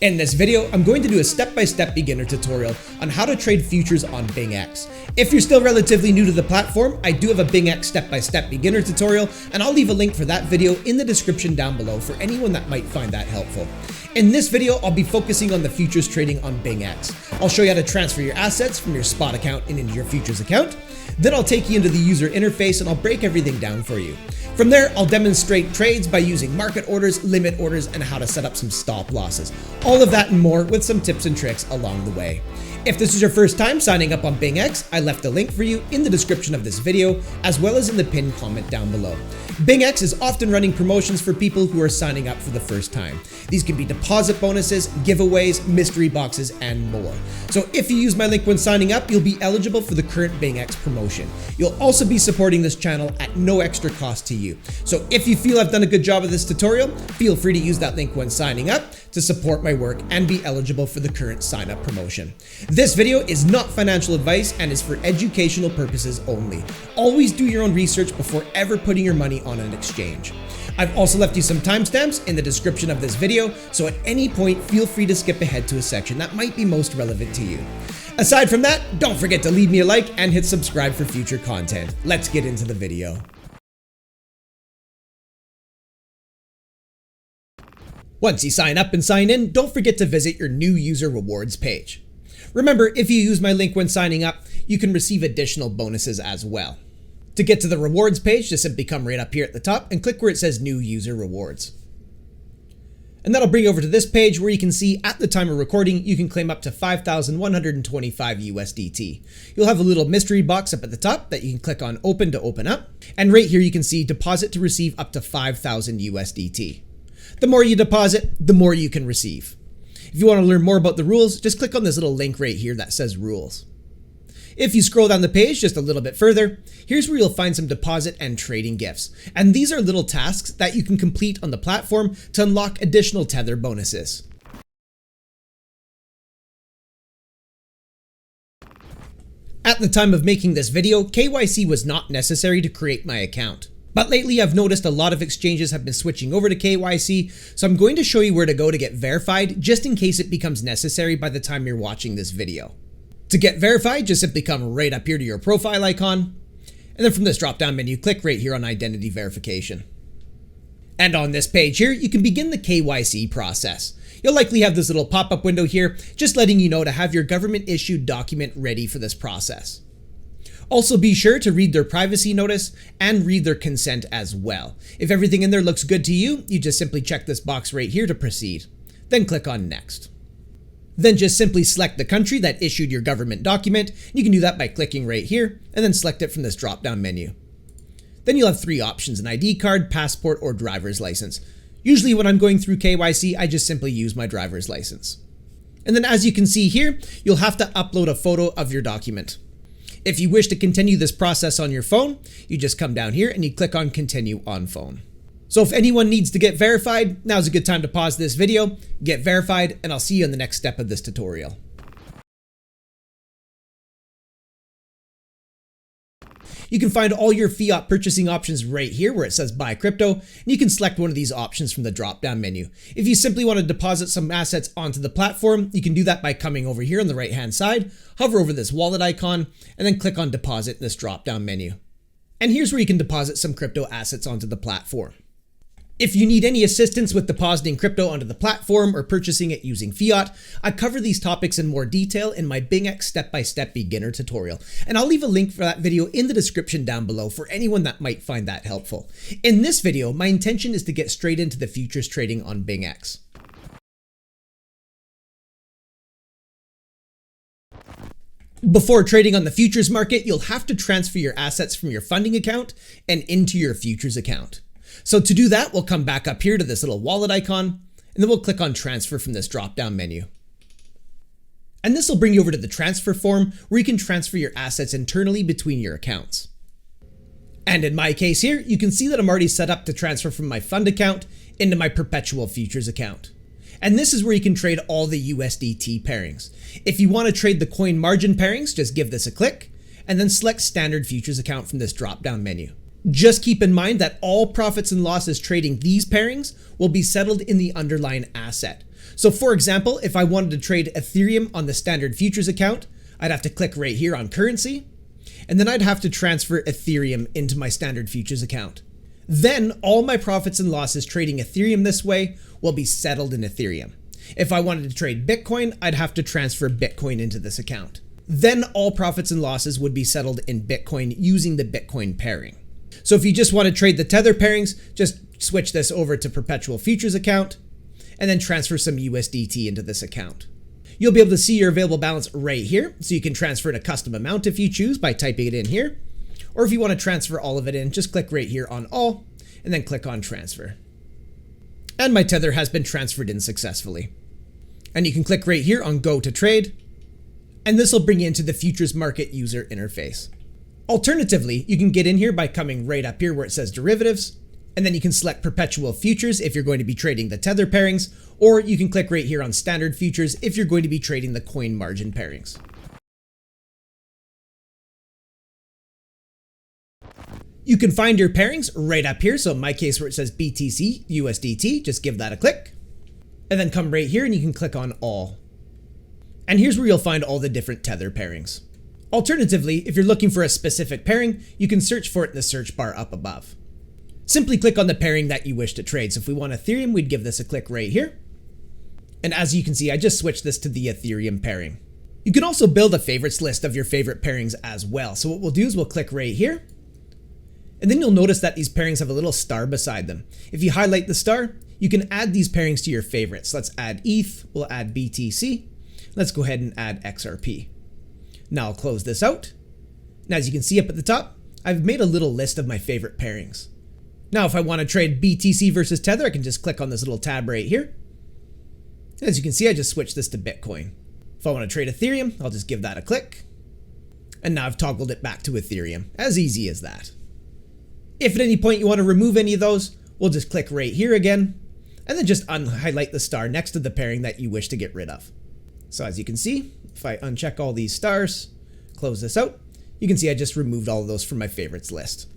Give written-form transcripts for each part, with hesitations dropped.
In this video, I'm going to do a step-by-step beginner tutorial on how to trade futures on Bingx. If you're still relatively new to the platform, I do have a Bingx step-by-step beginner tutorial, and I'll leave a link for that video in the description down below for anyone that might find that helpful. In this video, I'll be focusing on the futures trading on Bingx. I'll show you how to transfer your assets from your spot account and into your futures account. Then I'll take you into the user interface and I'll break everything down for you. From there, I'll demonstrate trades by using market orders, limit orders, and how to set up some stop losses. All of that and more with some tips and tricks along the way. If this is your first time signing up on Bingx, I left a link for you in the description of this video, as well as in the pinned comment down below. Bingx is often running promotions for people who are signing up for the first time. These can be deposit bonuses, giveaways, mystery boxes, and more. So if you use my link when signing up, you'll be eligible for the current Bingx promotion. You'll also be supporting this channel at no extra cost to you. So if you feel I've done a good job of this tutorial, feel free to use that link when signing up to support my work and be eligible for the current sign up promotion. This video is not financial advice and is for educational purposes only. Always do your own research before ever putting your money on an exchange. I've also left you some timestamps in the description of this video, so at any point feel free to skip ahead to a section that might be most relevant to you. Aside from that, don't forget to leave me a like and hit subscribe for future content. Let's get into the video. Once you sign up and sign in, don't forget to visit your new user rewards page. Remember, if you use my link when signing up, you can receive additional bonuses as well. To get to the rewards page, just simply come right up here at the top and click where it says new user rewards. And that'll bring you over to this page where you can see at the time of recording, you can claim up to 5,125 USDT. You'll have a little mystery box up at the top that you can click on open to open up. And right here you can see deposit to receive up to 5,000 USDT. The more you deposit, the more you can receive. If you want to learn more about the rules, just click on this little link right here that says rules. If you scroll down the page just a little bit further, here's where you'll find some deposit and trading gifts. And these are little tasks that you can complete on the platform to unlock additional Tether bonuses. At the time of making this video, KYC was not necessary to create my account. But lately I've noticed a lot of exchanges have been switching over to KYC, so I'm going to show you where to go to get verified just in case it becomes necessary by the time you're watching this video. To get verified, just simply come right up here to your profile icon, and then from this drop-down menu, click right here on identity verification. And on this page here, you can begin the KYC process. You'll likely have this little pop-up window here, just letting you know to have your government-issued document ready for this process. Also be sure to read their privacy notice and read their consent as well. If everything in there looks good to you, you just simply check this box right here to proceed. Then click on next. Then just simply select the country that issued your government document. You can do that by clicking right here and then select it from this drop-down menu. Then you'll have three options: an ID card, passport, or driver's license. Usually when I'm going through KYC, I just simply use my driver's license. And then as you can see here, you'll have to upload a photo of your document. If you wish to continue this process on your phone, you just come down here and you click on continue on phone. So if anyone needs to get verified, now's a good time to pause this video, get verified, and I'll see you in the next step of this tutorial. You can find all your fiat purchasing options right here where it says buy crypto, and you can select one of these options from the drop-down menu. If you simply want to deposit some assets onto the platform, you can do that by coming over here on the right-hand side, hover over this wallet icon, and then click on deposit in this drop-down menu. And here's where you can deposit some crypto assets onto the platform. If you need any assistance with depositing crypto onto the platform or purchasing it using fiat, I cover these topics in more detail in my Bingx step-by-step beginner tutorial, and I'll leave a link for that video in the description down below for anyone that might find that helpful. In this video, my intention is to get straight into the futures trading on Bingx. Before trading on the futures market, you'll have to transfer your assets from your funding account and into your futures account. So to do that, we'll come back up here to this little wallet icon, and then we'll click on transfer from this drop-down menu. And this will bring you over to the transfer form where you can transfer your assets internally between your accounts. And in my case here, you can see that I'm already set up to transfer from my fund account into my perpetual futures account. And this is where you can trade all the USDT pairings. If you want to trade the coin margin pairings, just give this a click and then select standard futures account from this drop-down menu. Just keep in mind that all profits and losses trading these pairings will be settled in the underlying asset. So for example, if I wanted to trade Ethereum on the standard futures account, I'd have to click right here on currency, and then I'd have to transfer Ethereum into my standard futures account. Then all my profits and losses trading Ethereum this way will be settled in Ethereum. If I wanted to trade Bitcoin, I'd have to transfer Bitcoin into this account. Then all profits and losses would be settled in Bitcoin using the Bitcoin pairing. So if you just want to trade the Tether pairings, just switch this over to Perpetual Futures account and then transfer some USDT into this account. You'll be able to see your available balance right here, so you can transfer in a custom amount if you choose by typing it in here. Or if you want to transfer all of it in, just click right here on all and then click on transfer. And my Tether has been transferred in successfully. And you can click right here on go to trade, and this will bring you into the futures market user interface. Alternatively, you can get in here by coming right up here where it says derivatives, and then you can select perpetual futures if you're going to be trading the Tether pairings, or you can click right here on standard futures if you're going to be trading the coin margin pairings. You can find your pairings right up here. So in my case where it says BTC USDT, just give that a click and then come right here and you can click on all. And here's where you'll find all the different Tether pairings. Alternatively, if you're looking for a specific pairing, you can search for it in the search bar up above. Simply click on the pairing that you wish to trade. So if we want Ethereum, we'd give this a click right here. And as you can see, I just switched this to the Ethereum pairing. You can also build a favorites list of your favorite pairings as well. So what we'll do is we'll click right here. And then you'll notice that these pairings have a little star beside them. If you highlight the star, you can add these pairings to your favorites. Let's add ETH, we'll add BTC. Let's go ahead and add XRP. Now I'll close this out. Now as you can see up at the top, I've made a little list of my favorite pairings. Now if I want to trade BTC versus Tether, I can just click on this little tab right here. And as you can see, I just switched this to Bitcoin. If I want to trade Ethereum, I'll just give that a click. And now I've toggled it back to Ethereum. As easy as that. If at any point you want to remove any of those, we'll just click right here again, and then just unhighlight the star next to the pairing that you wish to get rid of. So as you can see, if I uncheck all these stars, close this out, you can see I just removed all of those from my favorites list.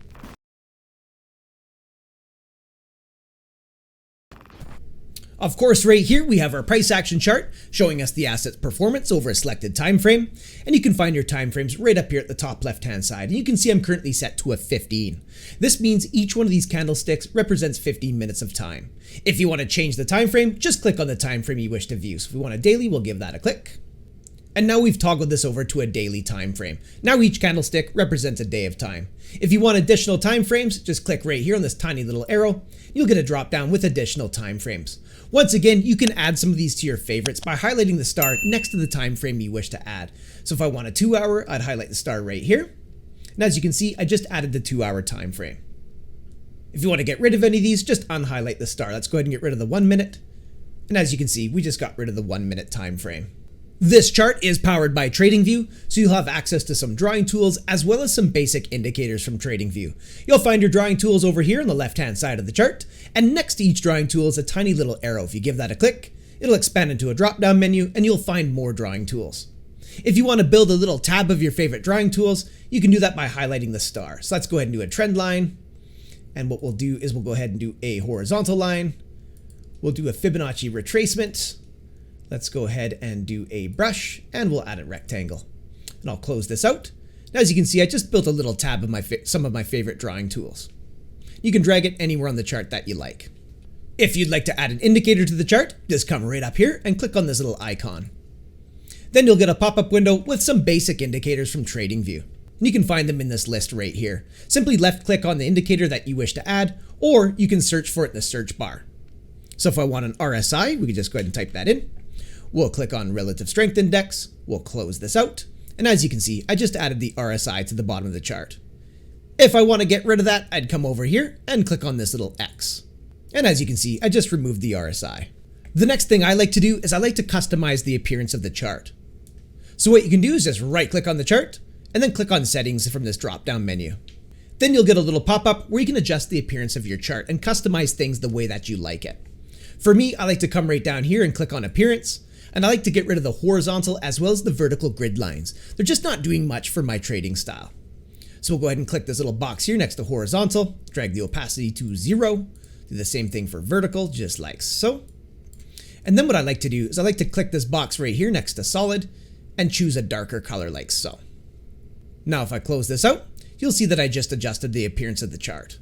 Of course, right here we have our price action chart showing us the asset's performance over a selected time frame, and you can find your time frames right up here at the top left hand side, and you can see I'm currently set to a 15. This means each one of these candlesticks represents 15 minutes of time. If you want to change the time frame, just click on the time frame you wish to view. So if we want a daily, we'll give that a click. And now we've toggled this over to a daily time frame. Now each candlestick represents a day of time. If you want additional time frames, just click right here on this tiny little arrow. You'll get a drop down with additional time frames. Once again, you can add some of these to your favorites by highlighting the star next to the time frame you wish to add. So if I want a 2 hour, I'd highlight the star right here. And as you can see, I just added the 2 hour time frame. If you want to get rid of any of these, just unhighlight the star. Let's go ahead and get rid of the 1 minute. And as you can see, we just got rid of the 1 minute time frame. This chart is powered by TradingView, so you'll have access to some drawing tools as well as some basic indicators from TradingView. You'll find your drawing tools over here on the left-hand side of the chart, and next to each drawing tool is a tiny little arrow. If you give that a click, it'll expand into a drop-down menu and you'll find more drawing tools. If you want to build a little tab of your favorite drawing tools, you can do that by highlighting the star. So let's go ahead and do a trend line, and what we'll do is we'll go ahead and do a horizontal line. We'll do a Fibonacci retracement. Let's go ahead and do a brush, and we'll add a rectangle. And I'll close this out. Now, as you can see, I just built a little tab of some of my favorite drawing tools. You can drag it anywhere on the chart that you like. If you'd like to add an indicator to the chart, just come right up here and click on this little icon. Then you'll get a pop-up window with some basic indicators from TradingView. And you can find them in this list right here. Simply left-click on the indicator that you wish to add, or you can search for it in the search bar. So if I want an RSI, we can just go ahead and type that in. We'll click on Relative Strength Index, we'll close this out, and as you can see, I just added the RSI to the bottom of the chart. If I want to get rid of that, I'd come over here and click on this little X. And as you can see, I just removed the RSI. The next thing I like to do is I like to customize the appearance of the chart. So what you can do is just right-click on the chart, and then click on Settings from this drop-down menu. Then you'll get a little pop-up where you can adjust the appearance of your chart and customize things the way that you like it. For me, I like to come right down here and click on Appearance, and I like to get rid of the horizontal as well as the vertical grid lines. They're just not doing much for my trading style. So we'll go ahead and click this little box here next to horizontal, drag the opacity to 0, do the same thing for vertical, just like so. And then what I like to do is I like to click this box right here next to solid and choose a darker color like so. Now if I close this out, you'll see that I just adjusted the appearance of the chart.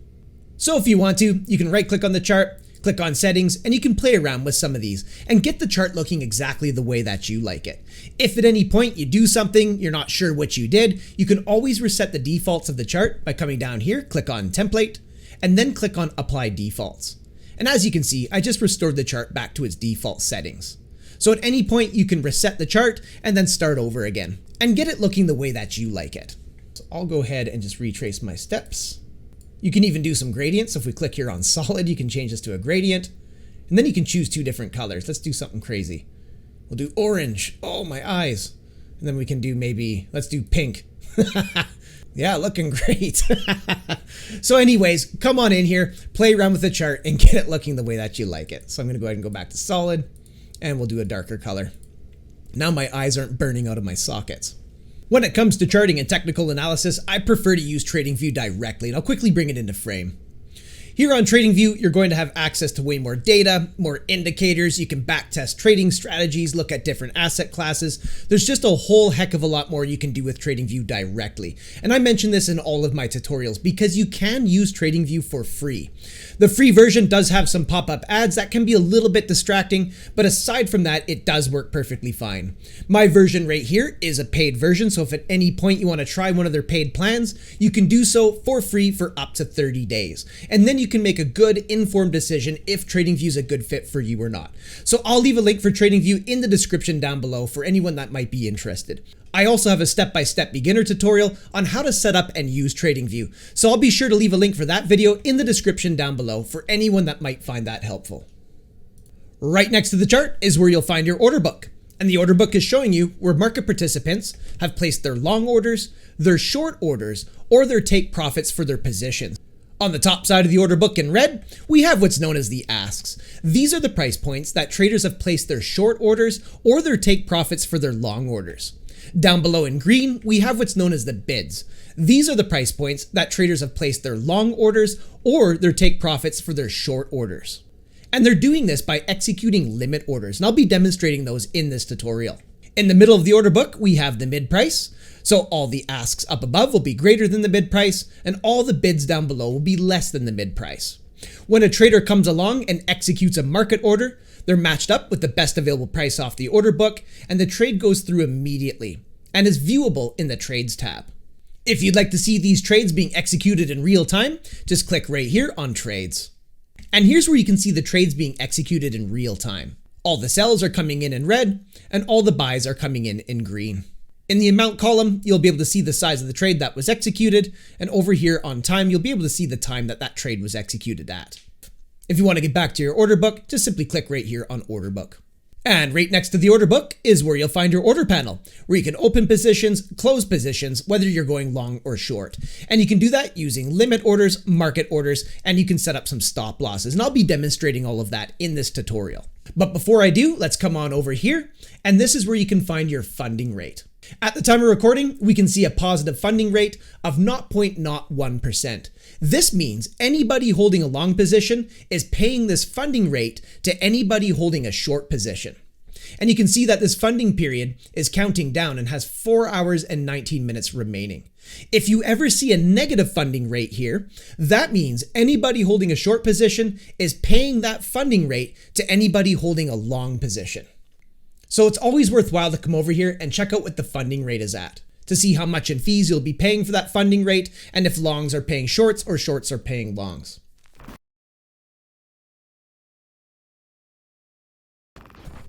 So if you want to, you can right click on the chart, click on settings, and you can play around with some of these and get the chart looking exactly the way that you like it. If at any point you do something, you're not sure what you did, you can always reset the defaults of the chart by coming down here, click on template, and then click on apply defaults. And as you can see, I just restored the chart back to its default settings. So at any point you can reset the chart and then start over again and get it looking the way that you like it. So I'll go ahead and just retrace my steps. You can even do some gradients. If we click here on solid, you can change this to a gradient, and then you can choose 2 different colors. Let's do something crazy. We'll do orange. Oh, my eyes. And then we can do maybe, let's do pink. Yeah, looking great. So anyways, come on in here, play around with the chart and get it looking the way that you like it. So I'm going to go ahead and go back to solid, and we'll do a darker color. Now my eyes aren't burning out of my sockets. When it comes to charting and technical analysis, I prefer to use TradingView directly, and I'll quickly bring it into frame. Here on TradingView, you're going to have access to way more data, more indicators, you can backtest trading strategies, look at different asset classes. There's just a whole heck of a lot more you can do with TradingView directly. And I mention this in all of my tutorials because you can use TradingView for free. The free version does have some pop-up ads that can be a little bit distracting, but aside from that, it does work perfectly fine. My version right here is a paid version, so if at any point you want to try one of their paid plans, you can do so for free for up to 30 days. And then you can make a good informed decision if TradingView is a good fit for you or not. So I'll leave a link for TradingView in the description down below for anyone that might be interested. I also have a step-by-step beginner tutorial on how to set up and use TradingView, so I'll be sure to leave a link for that video in the description down below for anyone that might find that helpful. Right next to the chart is where you'll find your order book, and the order book is showing you where market participants have placed their long orders, their short orders, or their take profits for their positions. On the top side of the order book in red, we have what's known as the asks. These are the price points that traders have placed their short orders or their take profits for their long orders. Down below in green, we have what's known as the bids. These are the price points that traders have placed their long orders or their take profits for their short orders. And they're doing this by executing limit orders, and I'll be demonstrating those in this tutorial. In the middle of the order book, we have the mid price. So all the asks up above will be greater than the mid price, and all the bids down below will be less than the mid price. When a trader comes along and executes a market order, they're matched up with the best available price off the order book, and the trade goes through immediately and is viewable in the Trades tab. If you'd like to see these trades being executed in real time, just click right here on Trades. And here's where you can see the trades being executed in real time. All the sells are coming in red, and all the buys are coming in green. In the amount column, you'll be able to see the size of the trade that was executed, and over here on time, you'll be able to see the time that that trade was executed at. If you want to get back to your order book, just simply click right here on Order Book. And right next to the order book is where you'll find your order panel, where you can open positions, close positions, whether you're going long or short. And you can do that using limit orders, market orders, and you can set up some stop losses. And I'll be demonstrating all of that in this tutorial. But before I do, let's come on over here. And this is where you can find your funding rate. At the time of recording, we can see a positive funding rate of 0.01%. This means anybody holding a long position is paying this funding rate to anybody holding a short position. And you can see that this funding period is counting down and has 4 hours and 19 minutes remaining. If you ever see a negative funding rate here, that means anybody holding a short position is paying that funding rate to anybody holding a long position. So it's always worthwhile to come over here and check out what the funding rate is at to see how much in fees you'll be paying for that funding rate and if longs are paying shorts or shorts are paying longs.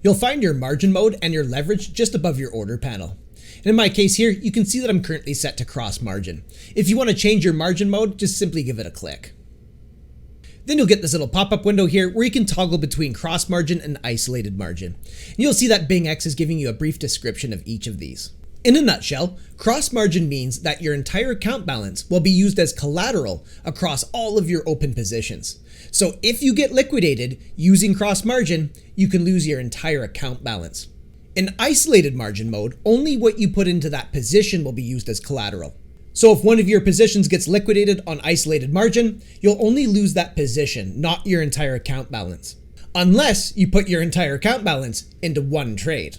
You'll find your margin mode and your leverage just above your order panel. And in my case here, you can see that I'm currently set to cross margin. If you want to change your margin mode, just simply give it a click. Then you'll get this little pop-up window here where you can toggle between cross margin and isolated margin. And you'll see that Bingx is giving you a brief description of each of these. In a nutshell, cross margin means that your entire account balance will be used as collateral across all of your open positions. So if you get liquidated using cross margin, you can lose your entire account balance. In isolated margin mode, only what you put into that position will be used as collateral. So if one of your positions gets liquidated on isolated margin, you'll only lose that position, not your entire account balance. unless you put your entire account balance into one trade.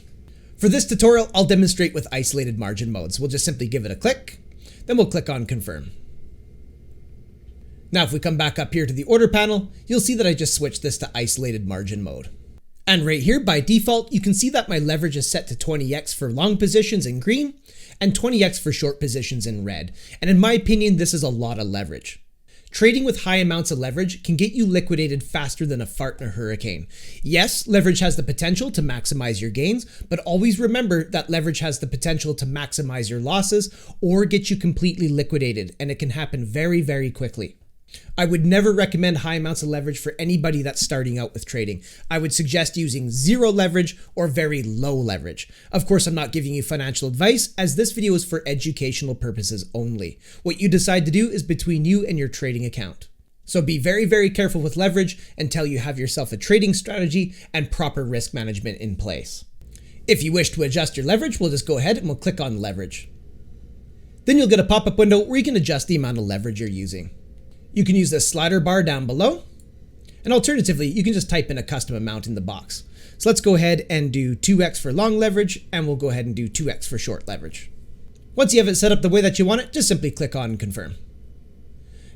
For this tutorial, I'll demonstrate with isolated margin modes. We'll just simply give it a click, then we'll click on confirm. Now if we come back up here to the order panel, you'll see that I just switched this to isolated margin mode. And right here by default, you can see that my leverage is set to 20x for long positions in green and 20x for short positions in red. And in my opinion, this is a lot of leverage. Trading with high amounts of leverage can get you liquidated faster than a fart in a hurricane. Yes, leverage has the potential to maximize your gains, but always remember that leverage has the potential to maximize your losses or get you completely liquidated, and it can happen very, very quickly. I would never recommend high amounts of leverage for anybody that's starting out with trading. I would suggest using zero leverage or very low leverage. Of course, I'm not giving you financial advice, as this video is for educational purposes only. What you decide to do is between you and your trading account. So be very, very careful with leverage until you have yourself a trading strategy and proper risk management in place. If you wish to adjust your leverage, we'll just go ahead and we'll click on leverage. Then you'll get a pop-up window where you can adjust the amount of leverage you're using. You can use the slider bar down below, and alternatively, you can just type in a custom amount in the box. So let's go ahead and do 2x for long leverage, and we'll go ahead and do 2x for short leverage. Once you have it set up the way that you want it, just simply click on confirm.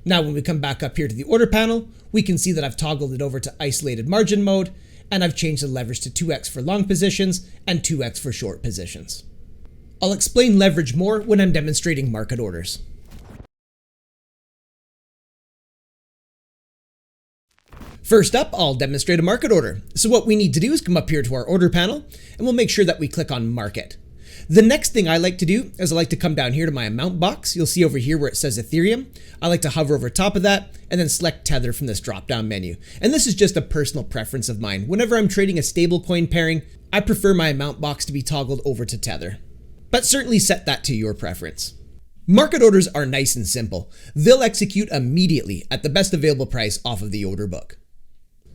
Now when we come back up here to the order panel, we can see that I've toggled it over to isolated margin mode, and I've changed the leverage to 2x for long positions and 2x for short positions. I'll explain leverage more when I'm demonstrating market orders. First up, I'll demonstrate a market order. So what we need to do is come up here to our order panel, and we'll make sure that we click on market. The next thing I like to do is I like to come down here to my amount box. You'll see over here where it says Ethereum. I like to hover over top of that and then select Tether from this drop-down menu. And this is just a personal preference of mine. Whenever I'm trading a stablecoin pairing, I prefer my amount box to be toggled over to Tether. But certainly set that to your preference. Market orders are nice and simple. They'll execute immediately at the best available price off of the order book.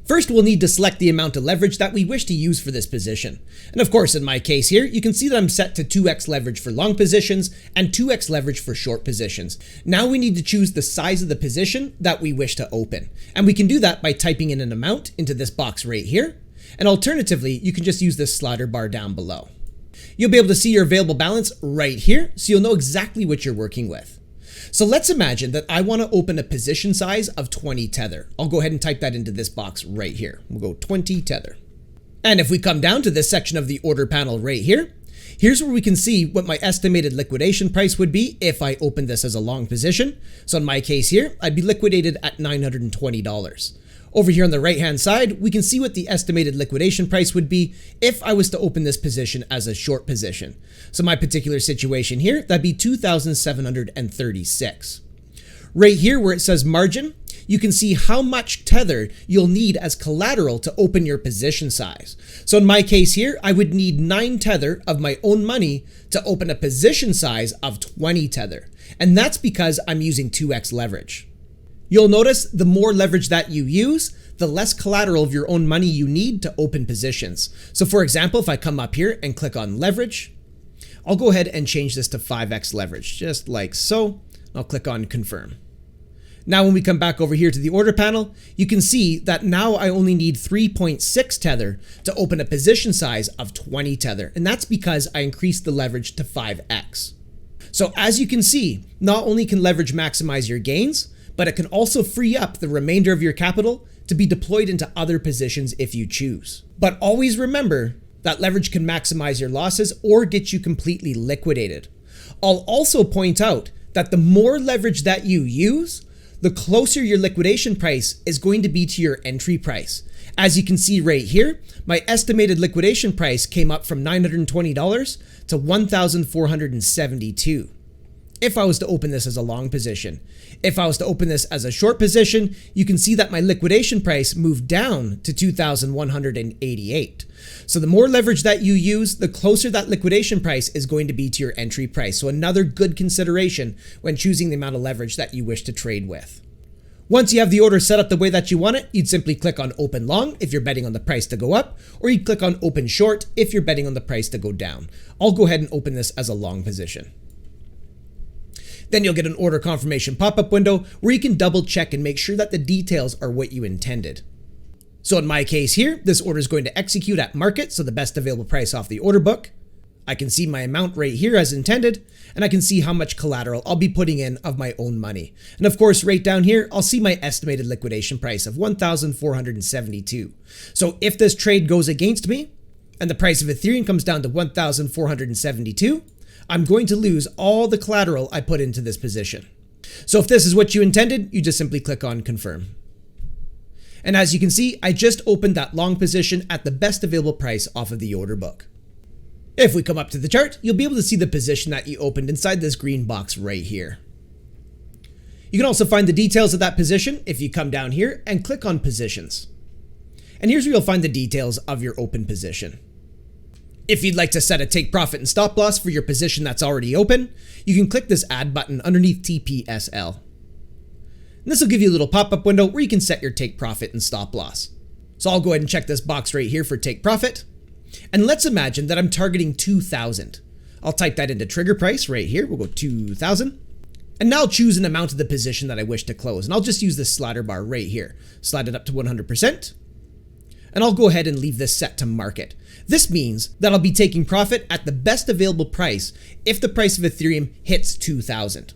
First, we'll need to select the amount of leverage that we wish to use for this position. And of course, in my case here, you can see that I'm set to 2x leverage for long positions and 2x leverage for short positions. Now we need to choose the size of the position that we wish to open. And we can do that by typing in an amount into this box right here. And alternatively, you can just use this slider bar down below. You'll be able to see your available balance right here, so you'll know exactly what you're working with. So let's imagine that I want to open a position size of 20 tether. I'll go ahead and type that into this box right here. We'll go 20 tether. And if we come down to this section of the order panel right here, here's where we can see what my estimated liquidation price would be if I opened this as a long position. So in my case here, I'd be liquidated at $920. Over here on the right-hand side, we can see what the estimated liquidation price would be if I was to open this position as a short position. So my particular situation here, that'd be 2,736. Right here where it says margin, you can see how much tether you'll need as collateral to open your position size. So in my case here, I would need 9 tether of my own money to open a position size of 20 tether. And that's because I'm using 2x leverage. You'll notice the more leverage that you use, the less collateral of your own money you need to open positions. So for example, if I come up here and click on leverage, I'll go ahead and change this to 5x leverage, just like so. I'll click on confirm. Now when we come back over here to the order panel, you can see that now I only need 3.6 tether to open a position size of 20 tether. And that's because I increased the leverage to 5x. So as you can see, not only can leverage maximize your gains, but it can also free up the remainder of your capital to be deployed into other positions if you choose. But always remember that leverage can maximize your losses or get you completely liquidated. I'll also point out that the more leverage that you use, the closer your liquidation price is going to be to your entry price. As you can see right here, my estimated liquidation price came up from $920 to $1,472. If I was to open this as a long position. If I was to open this as a short position, you can see that my liquidation price moved down to $2,188. So the more leverage that you use, the closer that liquidation price is going to be to your entry price. So another good consideration when choosing the amount of leverage that you wish to trade with. Once you have the order set up the way that you want it, you'd simply click on open long if you're betting on the price to go up, or you'd click on open short if you're betting on the price to go down. I'll go ahead and open this as a long position. Then you'll get an order confirmation pop-up window where you can double check and make sure that the details are what you intended. So in my case here, this order is going to execute at market, so the best available price off the order book. I can see my amount right here as intended, and I can see how much collateral I'll be putting in of my own money. And of course, right down here, I'll see my estimated liquidation price of 1,472. So if this trade goes against me, and the price of Ethereum comes down to 1,472, I'm going to lose all the collateral I put into this position. So if this is what you intended, you just simply click on confirm. And as you can see, I just opened that long position at the best available price off of the order book. If we come up to the chart, you'll be able to see the position that you opened inside this green box right here. You can also find the details of that position if you come down here and click on positions. And here's where you'll find the details of your open position. If you'd like to set a take profit and stop loss for your position that's already open, you can click this add button underneath TPSL. And this will give you a little pop-up window where you can set your take profit and stop loss. So I'll go ahead and check this box right here for take profit. And let's imagine that I'm targeting 2,000. I'll type that into trigger price right here. We'll go 2,000. And now I'll choose an amount of the position that I wish to close. And I'll just use this slider bar right here. Slide it up to 100%. And I'll go ahead and leave this set to market. This means that I'll be taking profit at the best available price if the price of Ethereum hits 2,000.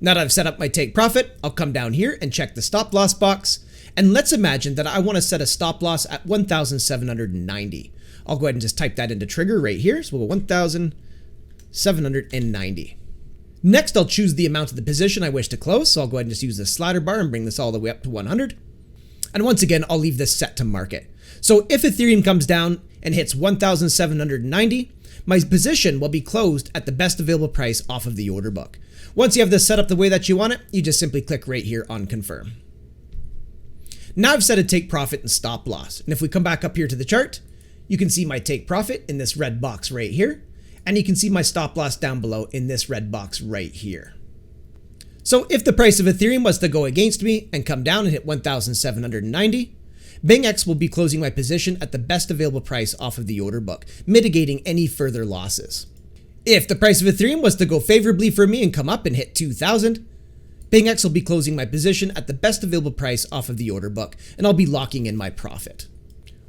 Now that I've set up my take profit, I'll come down here and check the stop loss box. And let's imagine that I want to set a stop loss at 1,790. I'll go ahead and just type that into trigger right here. So we'll go 1,790. Next, I'll choose the amount of the position I wish to close. So I'll go ahead and just use the slider bar and bring this all the way up to 100. And once again, I'll leave this set to market. So if Ethereum comes down and hits 1,790, my position will be closed at the best available price off of the order book. Once you have this set up the way that you want it, you just simply click right here on confirm. Now I've set a take profit and stop loss. And if we come back up here to the chart, you can see my take profit in this red box right here. And you can see my stop loss down below in this red box right here. So if the price of Ethereum was to go against me and come down and hit 1,790, Bingx will be closing my position at the best available price off of the order book, mitigating any further losses. If the price of Ethereum was to go favorably for me and come up and hit 2,000, Bingx will be closing my position at the best available price off of the order book, and I'll be locking in my profit.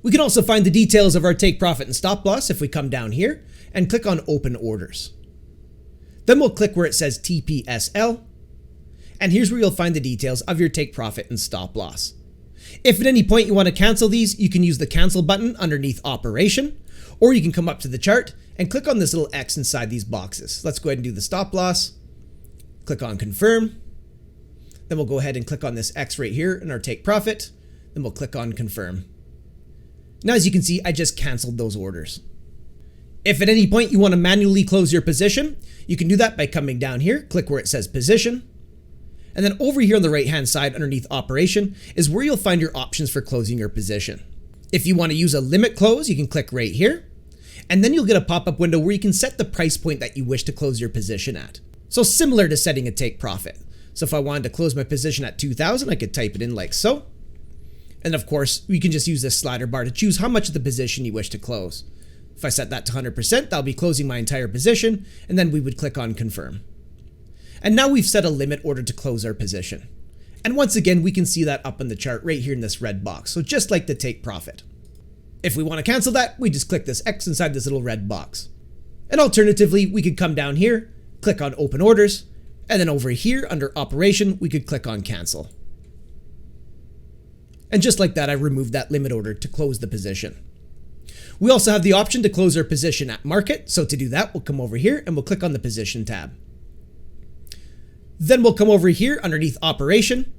We can also find the details of our take profit and stop loss if we come down here and click on open orders. Then we'll click where it says TPSL, and here's where you'll find the details of your take profit and stop loss. If at any point you want to cancel these, you can use the cancel button underneath operation, or you can come up to the chart and click on this little X inside these boxes. Let's go ahead and do the stop loss, click on confirm. Then we'll go ahead and click on this X right here in our take profit. Then we'll click on confirm. Now, as you can see, I just canceled those orders. If at any point you want to manually close your position, you can do that by coming down here, click where it says position. And then over here on the right hand side underneath operation is where you'll find your options for closing your position. If you want to use a limit close, you can click right here. And then you'll get a pop-up window where you can set the price point that you wish to close your position at. So similar to setting a take profit. So if I wanted to close my position at 2,000, I could type it in like so. And of course, you can just use this slider bar to choose how much of the position you wish to close. If I set that to 100%, that'll be closing my entire position, and then we would click on confirm. And now we've set a limit order to close our position. And once again, we can see that up on the chart right here in this red box. So just like the take profit. If we want to cancel that, we just click this X inside this little red box. And alternatively, we could come down here, click on open orders, and then over here under operation, we could click on cancel. And just like that, I removed that limit order to close the position. We also have the option to close our position at market. So to do that, we'll come over here and we'll click on the position tab. Then we'll come over here underneath operation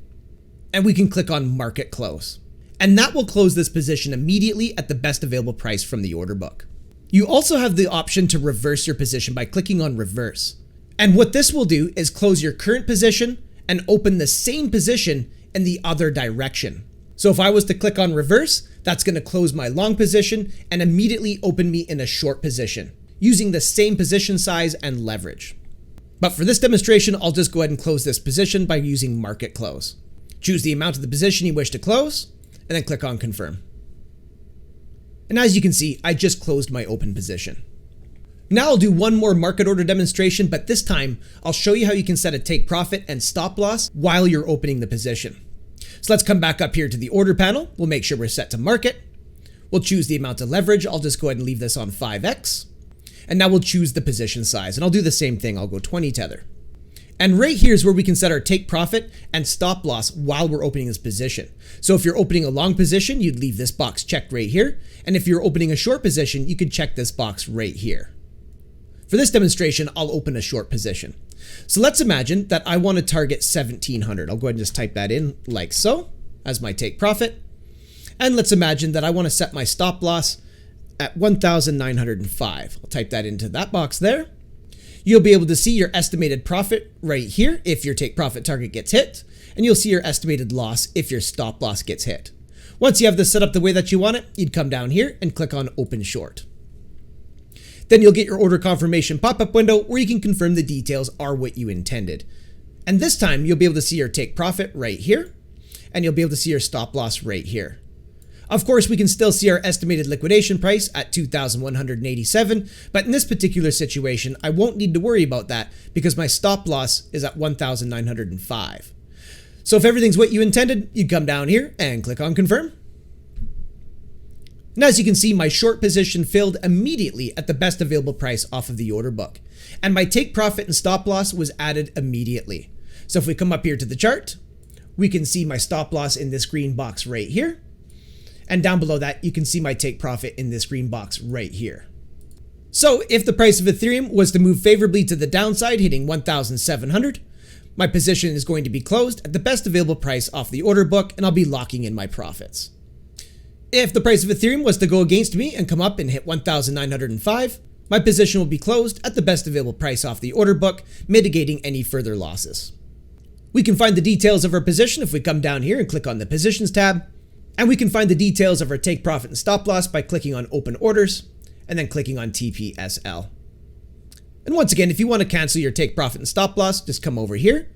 and we can click on market close. And that will close this position immediately at the best available price from the order book. You also have the option to reverse your position by clicking on reverse. And what this will do is close your current position and open the same position in the other direction. So if I was to click on reverse, that's going to close my long position and immediately open me in a short position using the same position size and leverage. But for this demonstration, I'll just go ahead and close this position by using market close. Choose the amount of the position you wish to close and then click on confirm. And as you can see, I just closed my open position. Now I'll do one more market order demonstration, but this time I'll show you how you can set a take profit and stop loss while you're opening the position. So let's come back up here to the order panel. We'll make sure we're set to market. We'll choose the amount of leverage. I'll just go ahead and leave this on 5x. And now we'll choose the position size. And I'll do the same thing. I'll go 20 tether. And right here is where we can set our take profit and stop loss while we're opening this position. So if you're opening a long position, you'd leave this box checked right here. And if you're opening a short position, you could check this box right here. For this demonstration, I'll open a short position. So let's imagine that I want to target 1700. I'll go ahead and just type that in like so as my take profit. And let's imagine that I want to set my stop loss at 1,905. I'll type that into that box there. You'll be able to see your estimated profit right here if your take profit target gets hit, and you'll see your estimated loss if your stop loss gets hit. Once you have this set up the way that you want it, you'd come down here and click on Open Short. Then you'll get your order confirmation pop-up window where you can confirm the details are what you intended. And this time you'll be able to see your take profit right here, and you'll be able to see your stop loss right here. Of course, we can still see our estimated liquidation price at 2,187, but in this particular situation, I won't need to worry about that because my stop loss is at 1,905. So if everything's what you intended, you come down here and click on Confirm. And as you can see, my short position filled immediately at the best available price off of the order book. And my take profit and stop loss was added immediately. So if we come up here to the chart, we can see my stop loss in this green box right here. And down below that, you can see my take profit in this green box right here. So if the price of Ethereum was to move favorably to the downside, hitting 1,700, my position is going to be closed at the best available price off the order book, and I'll be locking in my profits. If the price of Ethereum was to go against me and come up and hit 1,905, my position will be closed at the best available price off the order book, mitigating any further losses. We can find the details of our position if we come down here and click on the Positions tab. And we can find the details of our take profit and stop loss by clicking on Open Orders and then clicking on TPSL. And once again, if you want to cancel your take profit and stop loss, just come over here.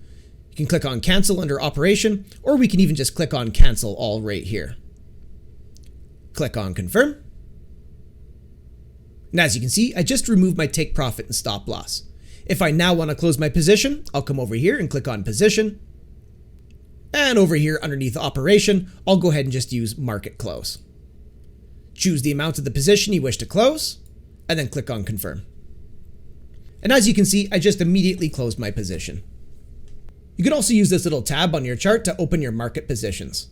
You can click on Cancel under Operation, or we can even just click on Cancel All right here. Click on Confirm. And as you can see, I just removed my take profit and stop loss. If I now want to close my position, I'll come over here and click on Position. And over here underneath Operation, I'll go ahead and just use Market Close. Choose the amount of the position you wish to close, and then click on Confirm. And as you can see, I just immediately closed my position. You can also use this little tab on your chart to open your market positions.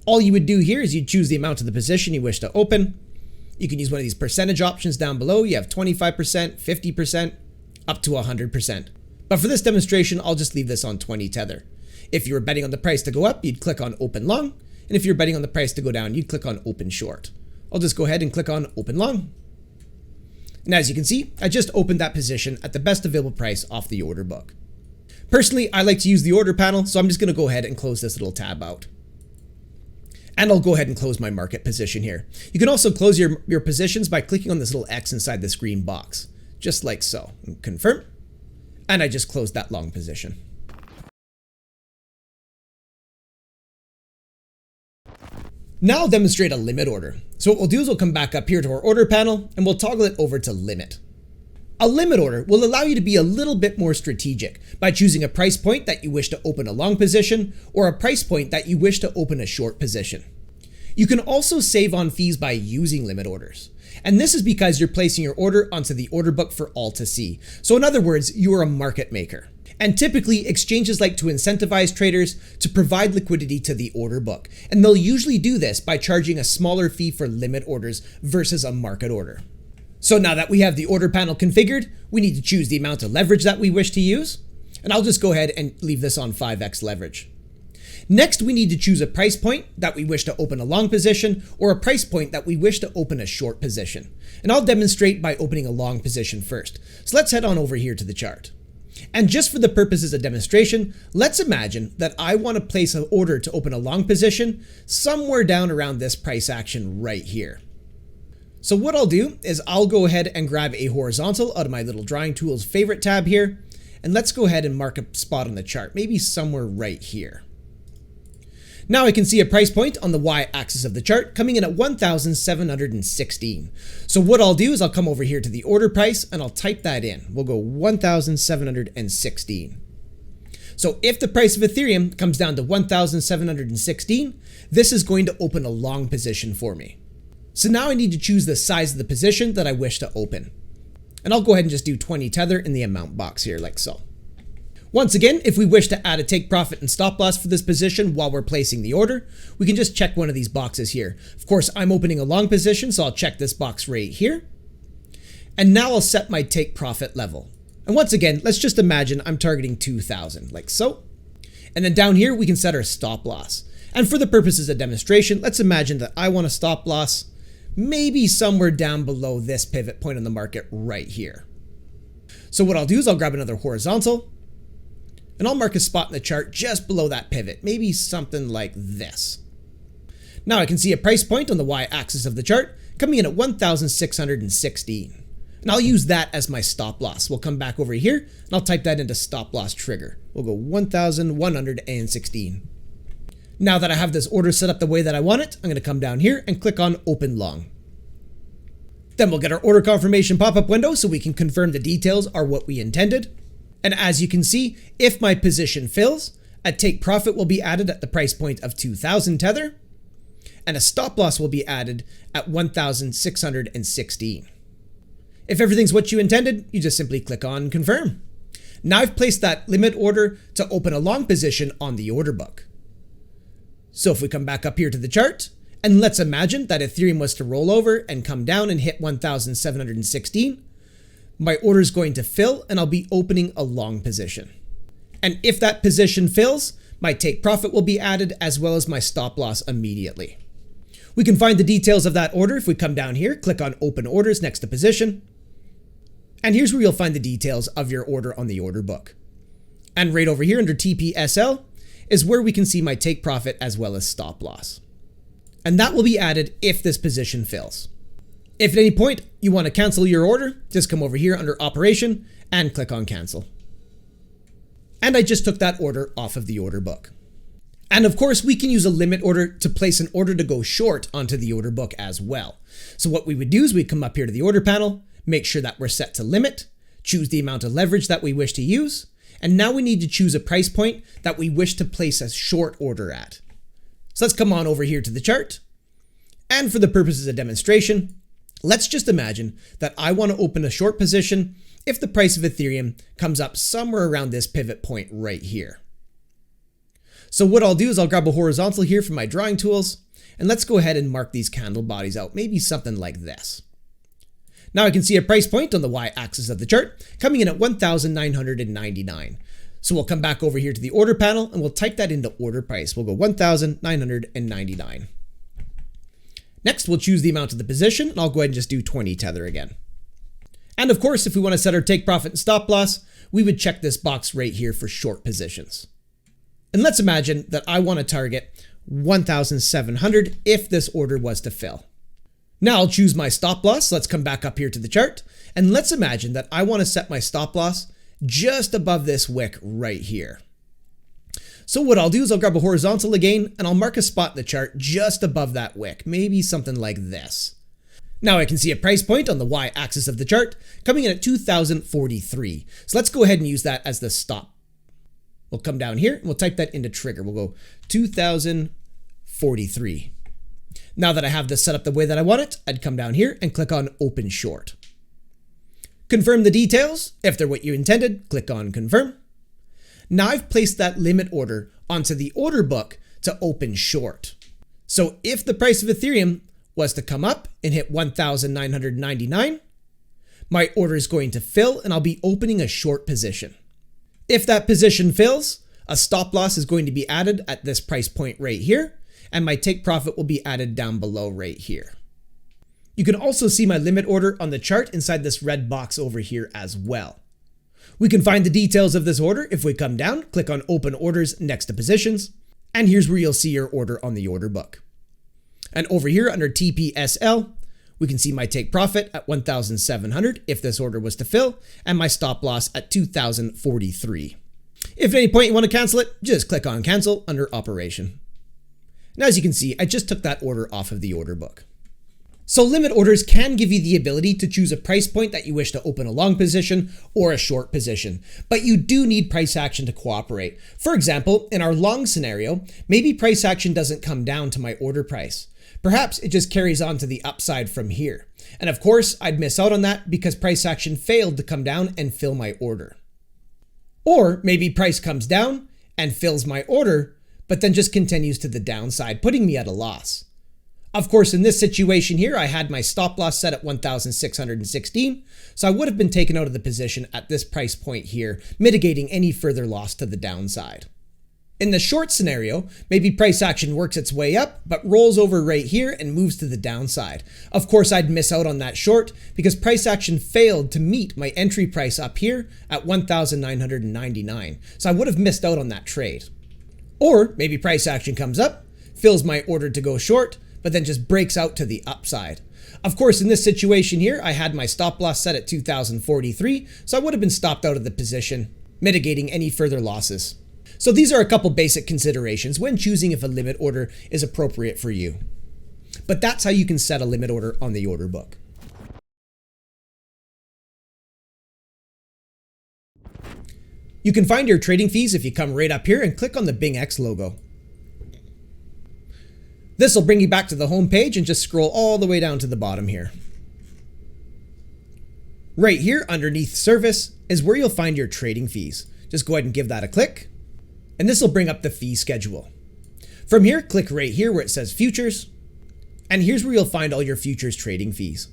All you would do here is you choose the amount of the position you wish to open. You can use one of these percentage options down below. You have 25%, 50%, up to 100%. But for this demonstration, I'll just leave this on 20 tether. If you were betting on the price to go up, you'd click on Open Long. And if you're betting on the price to go down, you'd click on Open Short. I'll just go ahead and click on Open Long. And as you can see, I just opened that position at the best available price off the order book. Personally, I like to use the order panel, so I'm just going to go ahead and close this little tab out. And I'll go ahead and close my market position here. You can also close your positions by clicking on this little X inside this green box, just like so. And confirm. And I just closed that long position. Now I'll demonstrate a limit order. So what we'll do is we'll come back up here to our order panel and we'll toggle it over to limit. A limit order will allow you to be a little bit more strategic by choosing a price point that you wish to open a long position or a price point that you wish to open a short position. You can also save on fees by using limit orders. And this is because you're placing your order onto the order book for all to see. So in other words, you are a market maker. And typically, exchanges like to incentivize traders to provide liquidity to the order book. And they'll usually do this by charging a smaller fee for limit orders versus a market order. So now that we have the order panel configured, we need to choose the amount of leverage that we wish to use. And I'll just go ahead and leave this on 5x leverage. Next, we need to choose a price point that we wish to open a long position or a price point that we wish to open a short position. And I'll demonstrate by opening a long position first. So let's head on over here to the chart. And just for the purposes of demonstration, let's imagine that I want to place an order to open a long position somewhere down around this price action right here. So what I'll do is I'll go ahead and grab a horizontal out of my little drawing tools favorite tab here. And let's go ahead and mark a spot on the chart, maybe somewhere right here. Now I can see a price point on the y-axis of the chart coming in at 1,716. So what I'll do is I'll come over here to the order price and I'll type that in. We'll go 1,716. So if the price of Ethereum comes down to 1,716, this is going to open a long position for me. So now I need to choose the size of the position that I wish to open. And I'll go ahead and just do 20 tether in the amount box here, like so. Once again, if we wish to add a take profit and stop loss for this position while we're placing the order, we can just check one of these boxes here. Of course, I'm opening a long position, so I'll check this box right here. And now I'll set my take profit level. And once again, let's just imagine I'm targeting 2,000, like so. And then down here, we can set our stop loss. And for the purposes of demonstration, let's imagine that I want a stop loss maybe somewhere down below this pivot point on the market right here. So what I'll do is I'll grab another horizontal, and I'll mark a spot in the chart just below that pivot, maybe something like this. Now I can see a price point on the y-axis of the chart coming in at 1,616. And I'll use that as my stop loss. We'll come back over here and I'll type that into stop loss trigger. We'll go 1,116. Now that I have this order set up the way that I want it, I'm going to come down here and click on open long. Then we'll get our order confirmation pop-up window so we can confirm the details are what we intended. And as you can see, if my position fills, a take profit will be added at the price point of 2,000 tether, and a stop loss will be added at 1,616. If everything's what you intended, you just simply click on confirm. Now I've placed that limit order to open a long position on the order book. So if we come back up here to the chart, and let's imagine that Ethereum was to roll over and come down and hit 1,716, my order is going to fill and I'll be opening a long position. And if that position fills, my take profit will be added as well as my stop loss immediately. We can find the details of that order if we come down here, click on open orders next to position. And here's where you'll find the details of your order on the order book. And right over here under TPSL is where we can see my take profit as well as stop loss. And that will be added if this position fills. If at any point you want to cancel your order, just come over here under operation and click on cancel. And I just took that order off of the order book. And of course, we can use a limit order to place an order to go short onto the order book as well. So what we would do is we'd come up here to the order panel, make sure that we're set to limit, choose the amount of leverage that we wish to use, and now we need to choose a price point that we wish to place a short order at. So let's come on over here to the chart. And for the purposes of demonstration, let's just imagine that I want to open a short position if the price of Ethereum comes up somewhere around this pivot point right here. So what I'll do is I'll grab a horizontal here from my drawing tools, and let's go ahead and mark these candle bodies out, maybe something like this. Now I can see a price point on the y-axis of the chart coming in at 1,999. So we'll come back over here to the order panel and we'll type that into order price. We'll go 1,999. Next, we'll choose the amount of the position, and I'll go ahead and just do 20 tether again. And of course, if we want to set our take profit and stop loss, we would check this box right here for short positions. And let's imagine that I want to target 1,700 if this order was to fill. Now I'll choose my stop loss. Let's come back up here to the chart, and let's imagine that I want to set my stop loss just above this wick right here. So what I'll do is I'll grab a horizontal again, and I'll mark a spot in the chart just above that wick, maybe something like this. Now I can see a price point on the y-axis of the chart coming in at 2,043. So let's go ahead and use that as the stop. We'll come down here and we'll type that into trigger. We'll go 2,043. Now that I have this set up the way that I want it, I'd come down here and click on open short. Confirm the details. If they're what you intended, click on confirm. Now I've placed that limit order onto the order book to open short. So if the price of Ethereum was to come up and hit 1,999, my order is going to fill and I'll be opening a short position. If that position fills, a stop loss is going to be added at this price point right here, and my take profit will be added down below right here. You can also see my limit order on the chart inside this red box over here as well. We can find the details of this order if we come down, click on open orders next to positions, and here's where you'll see your order on the order book. And over here under TPSL, we can see my take profit at 1,700 if this order was to fill, and my stop loss at 2,043. If at any point you want to cancel it, just click on cancel under operation. Now as you can see, I just took that order off of the order book. So limit orders can give you the ability to choose a price point that you wish to open a long position or a short position, but you do need price action to cooperate. For example, in our long scenario, maybe price action doesn't come down to my order price. Perhaps it just carries on to the upside from here. And of course, I'd miss out on that because price action failed to come down and fill my order. Or maybe price comes down and fills my order, but then just continues to the downside, putting me at a loss. Of course, in this situation here, I had my stop loss set at 1,616, so I would have been taken out of the position at this price point here, mitigating any further loss to the downside. In the short scenario, maybe price action works its way up, but rolls over right here and moves to the downside. Of course, I'd miss out on that short because price action failed to meet my entry price up here at 1,999, so I would have missed out on that trade. Or maybe price action comes up, fills my order to go short, but then just breaks out to the upside. Of course, in this situation here, I had my stop loss set at 2,043, so I would have been stopped out of the position, mitigating any further losses. So these are a couple basic considerations when choosing if a limit order is appropriate for you. But that's how you can set a limit order on the order book. You can find your trading fees if you come right up here and click on the Bingx logo. This will bring you back to the home page and just scroll all the way down to the bottom here. Right here underneath service is where you'll find your trading fees. Just go ahead and give that a click, and this will bring up the fee schedule. From here, click right here where it says futures, and here's where you'll find all your futures trading fees.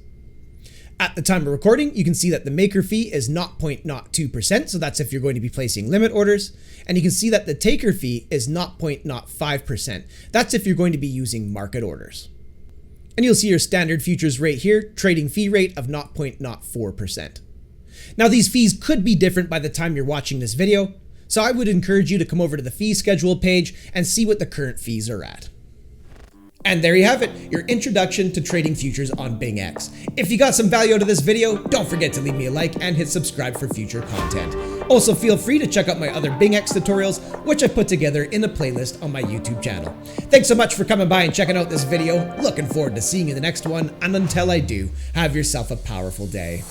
At the time of recording, you can see that the maker fee is 0.02%, so that's if you're going to be placing limit orders. And you can see that the taker fee is 0.05%. That's if you're going to be using market orders. And you'll see your standard futures rate here, trading fee rate of 0.04%. Now these fees could be different by the time you're watching this video, so I would encourage you to come over to the fee schedule page and see what the current fees are at. And there you have it, your introduction to trading futures on Bingx. If you got some value out of this video, don't forget to leave me a like and hit subscribe for future content. Also, feel free to check out my other Bingx tutorials, which I put together in a playlist on my YouTube channel. Thanks so much for coming by and checking out this video. Looking forward to seeing you in the next one, and until I do, have yourself a powerful day.